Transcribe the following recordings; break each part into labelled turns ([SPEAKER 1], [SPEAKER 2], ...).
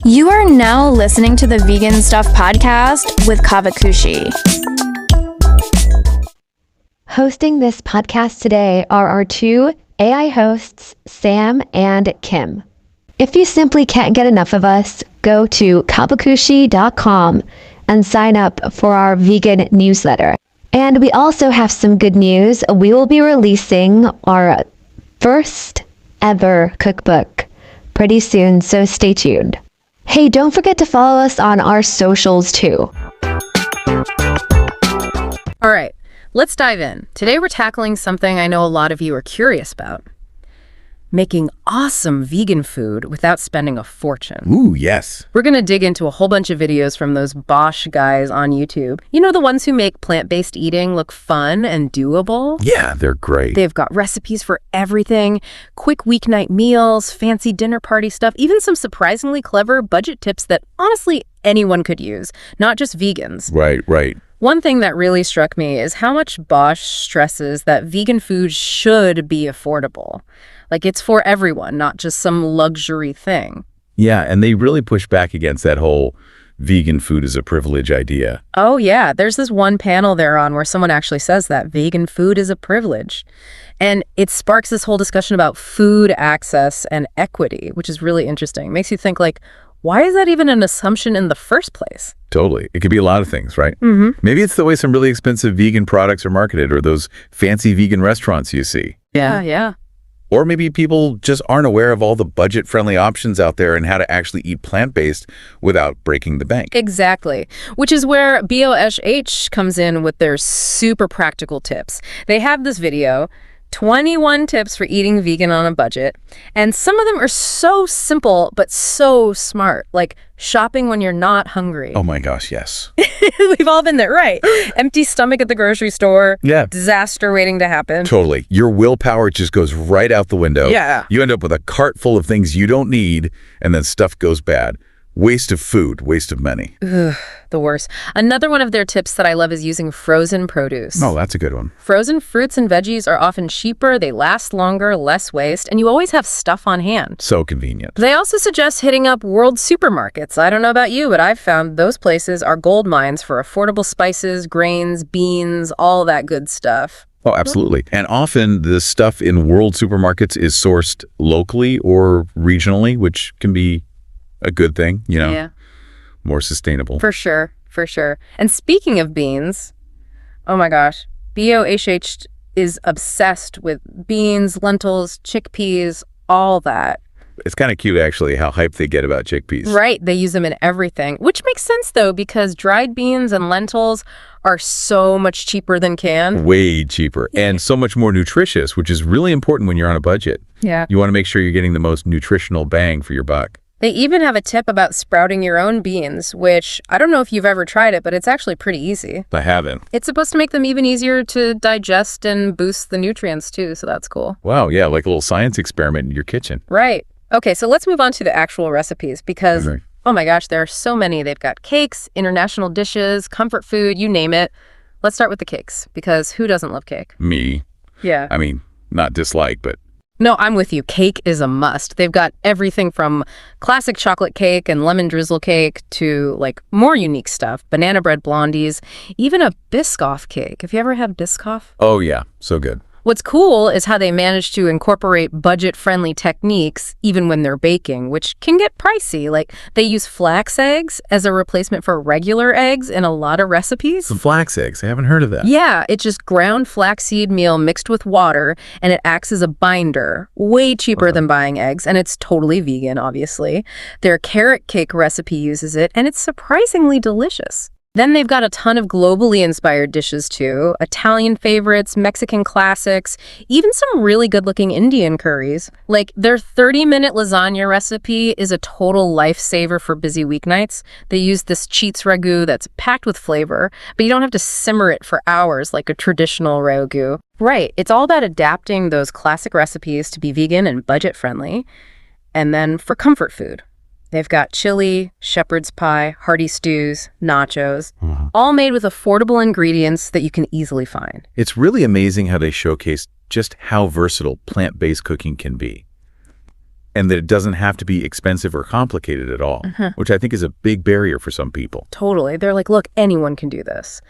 [SPEAKER 1] You are now listening to the Vegan Stuff Podcast with Caavakushi.
[SPEAKER 2] Hosting this podcast today are our two AI hosts, Sam and Kim. If you simply can't get enough of us, go to caavakushi.com and sign up for our vegan newsletter. And we also have some good news. We will be releasing our first ever cookbook pretty soon, so stay tuned. Hey, don't forget to follow us on our socials too.
[SPEAKER 3] All right, let's dive in. Today we're tackling something I know a lot of you are curious about. Making awesome vegan food without spending a fortune.
[SPEAKER 4] Ooh, yes.
[SPEAKER 3] We're going to dig into a whole bunch of videos from those BOSH guys on YouTube. You know, the ones who make plant-based eating look fun and doable?
[SPEAKER 4] Yeah, they're great.
[SPEAKER 3] They've got recipes for everything, quick weeknight meals, fancy dinner party stuff, even some surprisingly clever budget tips that honestly anyone could use, not just vegans.
[SPEAKER 4] Right.
[SPEAKER 3] One thing that really struck me is how much BOSH stresses that vegan food should be affordable. Like, it's for everyone, not just some luxury thing.
[SPEAKER 4] Yeah, and they really push back against that whole vegan food is a privilege idea.
[SPEAKER 3] Oh, yeah. There's this one panel they're on where someone actually says that vegan food is a privilege. And it sparks this whole discussion about food access and equity, which is really interesting. It makes you think, like, why is that even an assumption in the first place?
[SPEAKER 4] Totally. It could be a lot of things, right?
[SPEAKER 3] Mm-hmm.
[SPEAKER 4] Maybe it's the way some really expensive vegan products are marketed, or those fancy vegan restaurants you see.
[SPEAKER 3] Yeah.
[SPEAKER 4] Or maybe people just aren't aware of all the budget-friendly options out there and how to actually eat plant-based without breaking the bank.
[SPEAKER 3] Exactly, which is where BOSH comes in with their super practical tips. They have this video, 21 tips for eating vegan on a budget, and some of them are so simple but so smart, like shopping when you're not hungry.
[SPEAKER 4] Oh my gosh, yes.
[SPEAKER 3] We've all been there, right? Empty stomach at the grocery store.
[SPEAKER 4] Yeah.
[SPEAKER 3] Disaster waiting to happen.
[SPEAKER 4] Totally. Your willpower just goes right out the window.
[SPEAKER 3] Yeah.
[SPEAKER 4] You end up with a cart full of things you don't need, and then stuff goes bad. Waste of food, waste of money.
[SPEAKER 3] Ugh, the worst. Another one of their tips that I love is using frozen produce.
[SPEAKER 4] Oh, that's a good one.
[SPEAKER 3] Frozen fruits and veggies are often cheaper, they last longer, less waste, and you always have stuff on hand.
[SPEAKER 4] So convenient.
[SPEAKER 3] They also suggest hitting up world supermarkets. I don't know about you, but I've found those places are gold mines for affordable spices, grains, beans, all that good stuff.
[SPEAKER 4] Oh, absolutely. And often the stuff in world supermarkets is sourced locally or regionally, which can be a good thing,
[SPEAKER 3] Yeah.
[SPEAKER 4] More sustainable.
[SPEAKER 3] For sure. And speaking of beans, oh my gosh, BOSH is obsessed with beans, lentils, chickpeas, all that.
[SPEAKER 4] It's kind of cute, actually, how hyped they get about chickpeas.
[SPEAKER 3] Right, they use them in everything, which makes sense, though, because dried beans and lentils are so much cheaper than canned.
[SPEAKER 4] Way cheaper and so much more nutritious, which is really important when you're on a budget.
[SPEAKER 3] Yeah.
[SPEAKER 4] You want to make sure you're getting the most nutritional bang for your buck.
[SPEAKER 3] They even have a tip about sprouting your own beans, which I don't know if you've ever tried it, but it's actually pretty easy.
[SPEAKER 4] I haven't.
[SPEAKER 3] It's supposed to make them even easier to digest and boost the nutrients, too, so that's cool.
[SPEAKER 4] Wow, yeah, like a little science experiment in your kitchen.
[SPEAKER 3] Right. Okay, so let's move on to the actual recipes because,
[SPEAKER 4] Okay.
[SPEAKER 3] oh my gosh, there are so many. They've got cakes, international dishes, comfort food, you name it. Let's start with the cakes because who doesn't love cake?
[SPEAKER 4] Me.
[SPEAKER 3] Yeah.
[SPEAKER 4] I mean, not dislike, but
[SPEAKER 3] No, I'm with you. Cake is a must. They've got everything from classic chocolate cake and lemon drizzle cake to, like, more unique stuff. Banana bread blondies, even a Biscoff cake. Have you ever had Biscoff?
[SPEAKER 4] oh yeah, so good.
[SPEAKER 3] What's cool is how they manage to incorporate budget-friendly techniques even when they're baking, which can get pricey. Like, they use flax eggs as a replacement for regular eggs in a lot of recipes.
[SPEAKER 4] Some flax eggs, I haven't heard of that.
[SPEAKER 3] Yeah, it's just ground flaxseed meal mixed with water, and it acts as a binder. Way cheaper than buying eggs, and it's totally vegan, obviously. Their carrot cake recipe uses it, and it's surprisingly delicious. Then they've got a ton of globally inspired dishes too, Italian favorites, Mexican classics, even some really good-looking Indian curries. Like, their 30-minute lasagna recipe is a total lifesaver for busy weeknights. They use this cheats ragu that's packed with flavor, but you don't have to simmer it for hours like a traditional ragu. Right, it's all about adapting those classic recipes to be vegan and budget-friendly. And then for comfort food, they've got chili, shepherd's pie, hearty stews, nachos, all made with affordable ingredients that you can easily find.
[SPEAKER 4] It's really amazing how they showcase just how versatile plant-based cooking can be. And that it doesn't have to be expensive or complicated at all, which I think is a big barrier for some people.
[SPEAKER 3] Totally. They're like, look, anyone can do this.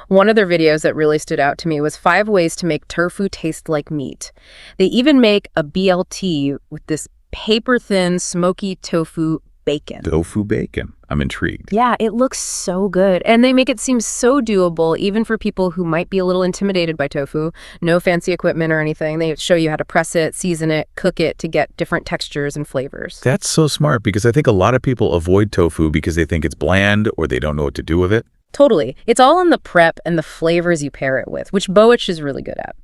[SPEAKER 3] One of their videos that really stood out to me was 5 ways to make tofu taste like meat. They even make a BLT with this paper-thin, smoky tofu bacon.
[SPEAKER 4] Tofu bacon. I'm intrigued.
[SPEAKER 3] Yeah, it looks so good. And they make it seem so doable, even for people who might be a little intimidated by tofu. No fancy equipment or anything. They show you how to press it, season it, cook it to get different textures and flavors.
[SPEAKER 4] That's so smart because I think a lot of people avoid tofu because they think it's bland or they don't know what to do with it.
[SPEAKER 3] Totally. It's all in the prep and the flavors you pair it with, which BOSH is really good at.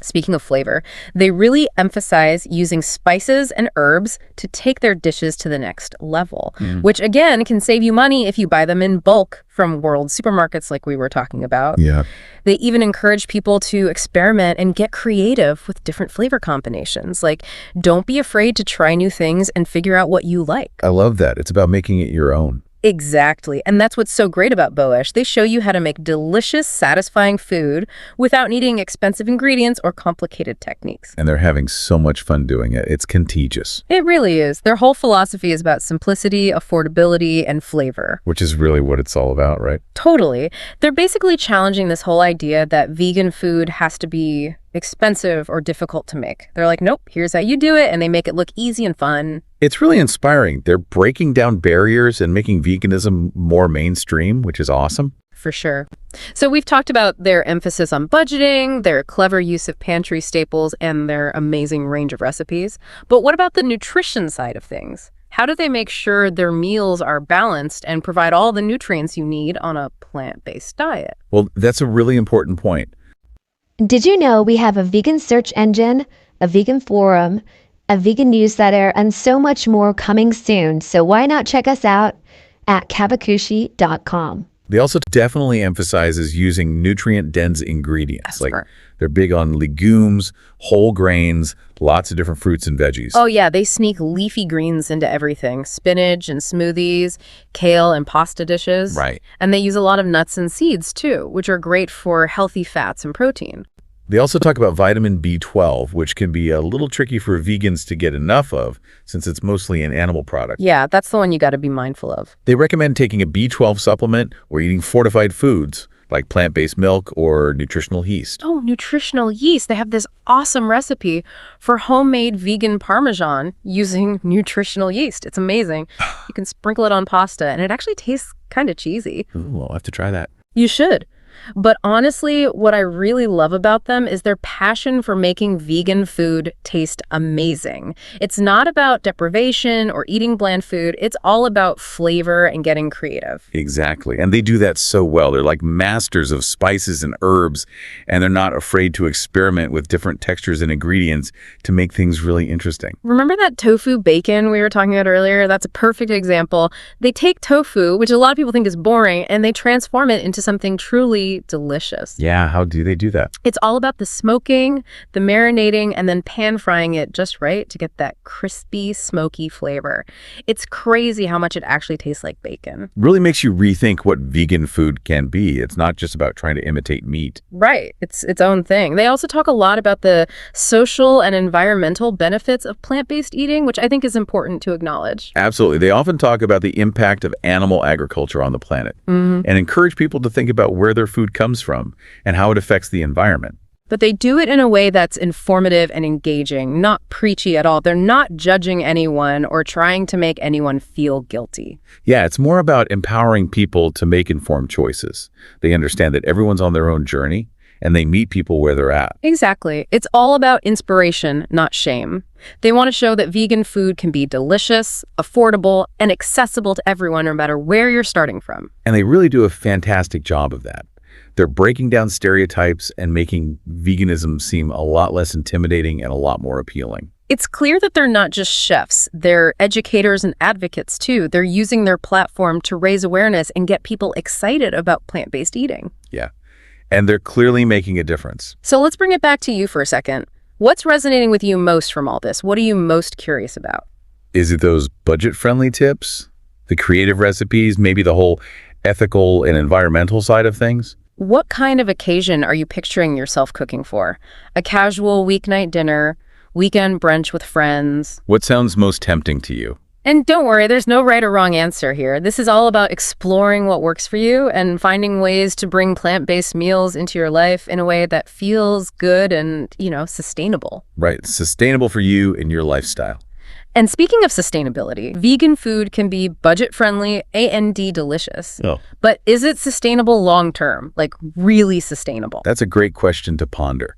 [SPEAKER 3] Speaking of flavor, they really emphasize using spices and herbs to take their dishes to the next level, which again can save you money if you buy them in bulk from world supermarkets like we were talking about.
[SPEAKER 4] Yeah.
[SPEAKER 3] They even encourage people to experiment and get creative with different flavor combinations. Like, don't be afraid to try new things and figure out what you like.
[SPEAKER 4] I love that. It's about making it your own.
[SPEAKER 3] Exactly. And that's what's so great about BOSH. They show you how to make delicious, satisfying food without needing expensive ingredients or complicated techniques.
[SPEAKER 4] And they're having so much fun doing it. It's contagious.
[SPEAKER 3] It really is. Their whole philosophy is about simplicity, affordability, and flavor.
[SPEAKER 4] Which is really what it's all about, right?
[SPEAKER 3] Totally. They're basically challenging this whole idea that vegan food has to be expensive or difficult to make. They're like, nope, here's how you do it, and they make it look easy and fun.
[SPEAKER 4] It's really inspiring. They're breaking down barriers and making veganism more mainstream, which is awesome.
[SPEAKER 3] For sure. So we've talked about their emphasis on budgeting, their clever use of pantry staples, and their amazing range of recipes. But what about the nutrition side of things? How do they make sure their meals are balanced and provide all the nutrients you need on a plant-based diet?
[SPEAKER 4] Well, that's a really important point.
[SPEAKER 2] Did you know we have a vegan search engine, a vegan forum, a vegan newsletter, and so much more coming soon? So why not check us out at Caavakushi.com.
[SPEAKER 4] They also definitely emphasizes using nutrient-dense ingredients. Like they're big on legumes, whole grains, lots of different fruits and veggies.
[SPEAKER 3] Oh yeah, they sneak leafy greens into everything. Spinach and smoothies, kale and pasta dishes.
[SPEAKER 4] Right.
[SPEAKER 3] And they use a lot of nuts and seeds too, which are great for healthy fats and protein.
[SPEAKER 4] They also talk about vitamin B12, which can be a little tricky for vegans to get enough of since it's mostly an animal product.
[SPEAKER 3] Yeah, that's the one you got to be mindful of.
[SPEAKER 4] They recommend taking a B12 supplement or eating fortified foods like plant-based milk or nutritional yeast.
[SPEAKER 3] Oh, nutritional yeast. They have this awesome recipe for homemade vegan Parmesan using nutritional yeast. It's amazing. You can sprinkle it on pasta and it actually tastes kind of cheesy.
[SPEAKER 4] Ooh, I'll have to try that.
[SPEAKER 3] You should. But honestly, what I really love about them is their passion for making vegan food taste amazing. It's not about deprivation or eating bland food. It's all about flavor and getting creative.
[SPEAKER 4] Exactly. And they do that so well. They're like masters of spices and herbs, and they're not afraid to experiment with different textures and ingredients to make things really interesting.
[SPEAKER 3] Remember that tofu bacon we were talking about earlier? That's a perfect example. They take tofu, which a lot of people think is boring, and they transform it into something truly delicious.
[SPEAKER 4] Yeah, how do they do that?
[SPEAKER 3] It's all about the smoking, the marinating, and then pan frying it just right to get that crispy, smoky flavor. It's crazy how much it actually tastes like bacon.
[SPEAKER 4] Really makes you rethink what vegan food can be. It's not just about trying to imitate meat.
[SPEAKER 3] Right. It's its own thing. They also talk a lot about the social and environmental benefits of plant-based eating, which I think is important to acknowledge.
[SPEAKER 4] Absolutely. They often talk about the impact of animal agriculture on the planet and encourage people to think about where their food comes from and how it affects the environment.
[SPEAKER 3] But they do it in a way that's informative and engaging, not preachy at all. They're not judging anyone or trying to make anyone feel guilty.
[SPEAKER 4] Yeah, it's more about empowering people to make informed choices. They understand that everyone's on their own journey and they meet people where they're at.
[SPEAKER 3] Exactly. It's all about inspiration, not shame. They want to show that vegan food can be delicious, affordable, and accessible to everyone no matter where you're starting from.
[SPEAKER 4] And they really do a fantastic job of that. They're breaking down stereotypes and making veganism seem a lot less intimidating and a lot more appealing.
[SPEAKER 3] It's clear that they're not just chefs. They're educators and advocates, too. They're using their platform to raise awareness and get people excited about plant-based eating.
[SPEAKER 4] Yeah. And they're clearly making a difference.
[SPEAKER 3] So let's bring it back to you for a second. What's resonating with you most from all this? What are you most curious about?
[SPEAKER 4] Is it those budget-friendly tips? The creative recipes? Maybe the whole ethical and environmental side of things?
[SPEAKER 3] What kind of occasion are you picturing yourself cooking for? A casual weeknight dinner, weekend brunch with friends.
[SPEAKER 4] What sounds most tempting to you?
[SPEAKER 3] And don't worry, there's no right or wrong answer here. This is all about exploring what works for you and finding ways to bring plant-based meals into your life in a way that feels good and, sustainable.
[SPEAKER 4] Right, sustainable for you and your lifestyle.
[SPEAKER 3] And speaking of sustainability, vegan food can be budget-friendly and delicious.
[SPEAKER 4] Oh.
[SPEAKER 3] But is it sustainable long-term, like really sustainable?
[SPEAKER 4] That's a great question to ponder.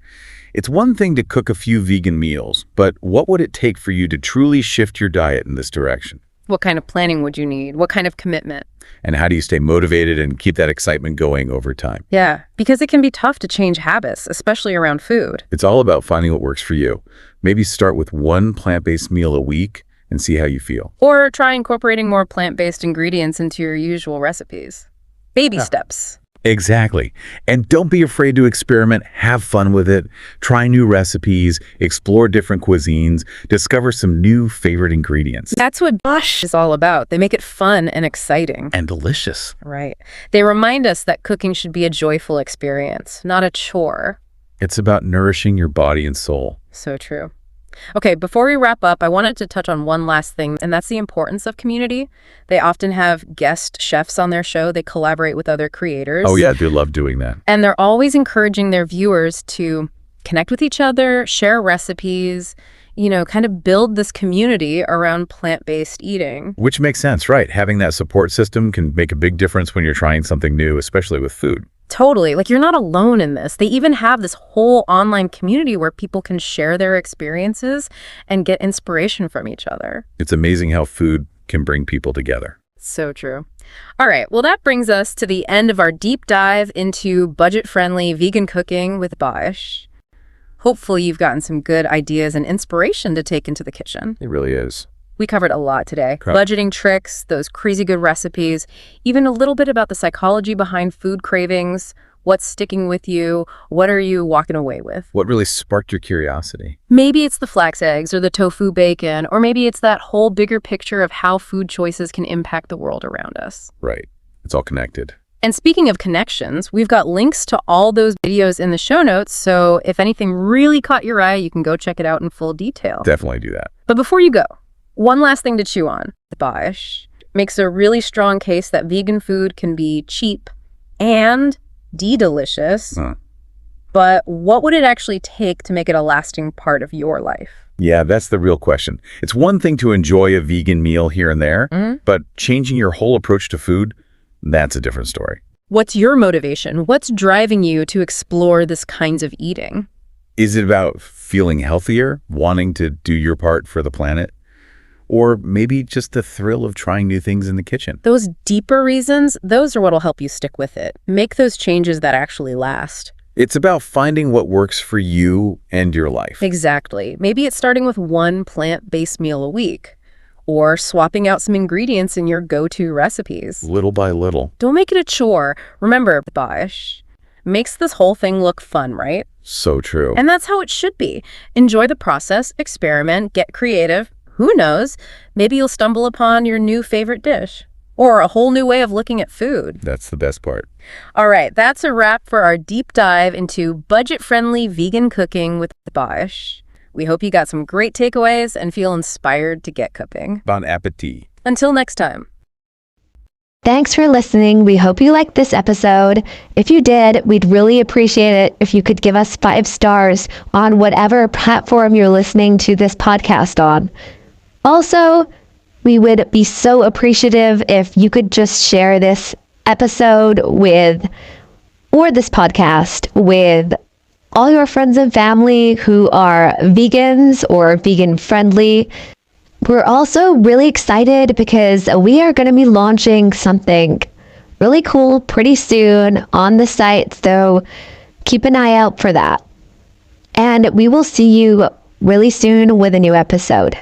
[SPEAKER 4] It's one thing to cook a few vegan meals, but what would it take for you to truly shift your diet in this direction?
[SPEAKER 3] What kind of planning would you need? What kind of commitment?
[SPEAKER 4] And how do you stay motivated and keep that excitement going over time?
[SPEAKER 3] Yeah, because it can be tough to change habits, especially around food.
[SPEAKER 4] It's all about finding what works for you. Maybe start with one plant-based meal a week and see how you feel.
[SPEAKER 3] Or try incorporating more plant-based ingredients into your usual recipes. Baby steps.
[SPEAKER 4] Exactly. And don't be afraid to experiment. Have fun with it. Try new recipes, explore different cuisines, discover some new favorite ingredients.
[SPEAKER 3] That's what BOSH is all about. They make it fun and exciting.
[SPEAKER 4] And delicious.
[SPEAKER 3] Right. They remind us that cooking should be a joyful experience, not a chore.
[SPEAKER 4] It's about nourishing your body and soul.
[SPEAKER 3] So true. Okay, before we wrap up, I wanted to touch on one last thing, and that's the importance of community. They often have guest chefs on their show. They collaborate with other creators.
[SPEAKER 4] Oh, yeah, they love doing that.
[SPEAKER 3] And they're always encouraging their viewers to connect with each other, share recipes, kind of build this community around plant-based eating.
[SPEAKER 4] Which makes sense, right? Having that support system can make a big difference when you're trying something new, especially with food.
[SPEAKER 3] Totally. Like, you're not alone in this. They even have this whole online community where people can share their experiences and get inspiration from each other.
[SPEAKER 4] It's amazing how food can bring people together.
[SPEAKER 3] So true. All right. Well, that brings us to the end of our deep dive into budget-friendly vegan cooking with BOSH. Hopefully, you've gotten some good ideas and inspiration to take into the kitchen.
[SPEAKER 4] It really is.
[SPEAKER 3] We covered a lot today.
[SPEAKER 4] Correct.
[SPEAKER 3] Budgeting tricks, those crazy good recipes, even a little bit about the psychology behind food cravings, what's sticking with you, what are you walking away with?
[SPEAKER 4] What really sparked your curiosity?
[SPEAKER 3] Maybe it's the flax eggs or the tofu bacon, or maybe it's that whole bigger picture of how food choices can impact the world around us.
[SPEAKER 4] Right. It's all connected.
[SPEAKER 3] And speaking of connections, we've got links to all those videos in the show notes, so if anything really caught your eye, you can go check it out in full detail.
[SPEAKER 4] Definitely do that.
[SPEAKER 3] But before you go, one last thing to chew on. BOSH makes a really strong case that vegan food can be cheap and delicious. But what would it actually take to make it a lasting part of your life?
[SPEAKER 4] Yeah, that's the real question. It's one thing to enjoy a vegan meal here and there, but changing your whole approach to food, that's a different story.
[SPEAKER 3] What's your motivation? What's driving you to explore this kinds of eating?
[SPEAKER 4] Is it about feeling healthier, wanting to do your part for the planet? Or maybe just the thrill of trying new things in the kitchen?
[SPEAKER 3] Those deeper reasons, those are what'll help you stick with it. Make those changes that actually last.
[SPEAKER 4] It's about finding what works for you and your life.
[SPEAKER 3] Exactly. Maybe it's starting with one plant-based meal a week, or swapping out some ingredients in your go-to recipes.
[SPEAKER 4] Little by little.
[SPEAKER 3] Don't make it a chore. Remember, BOSH makes this whole thing look fun, right?
[SPEAKER 4] So true.
[SPEAKER 3] And that's how it should be. Enjoy the process, experiment, get creative. Who knows? Maybe you'll stumble upon your new favorite dish or a whole new way of looking at food.
[SPEAKER 4] That's the best part.
[SPEAKER 3] All right, that's a wrap for our deep dive into budget-friendly vegan cooking with BOSH. We hope you got some great takeaways and feel inspired to get cooking.
[SPEAKER 4] Bon appetit.
[SPEAKER 3] Until next time.
[SPEAKER 2] Thanks for listening. We hope you liked this episode. If you did, we'd really appreciate it if you could give us 5 stars on whatever platform you're listening to this podcast on. Also, we would be so appreciative if you could just share this episode or this podcast with all your friends and family who are vegans or vegan friendly. We're also really excited because we are going to be launching something really cool pretty soon on the site, so keep an eye out for that. And we will see you really soon with a new episode.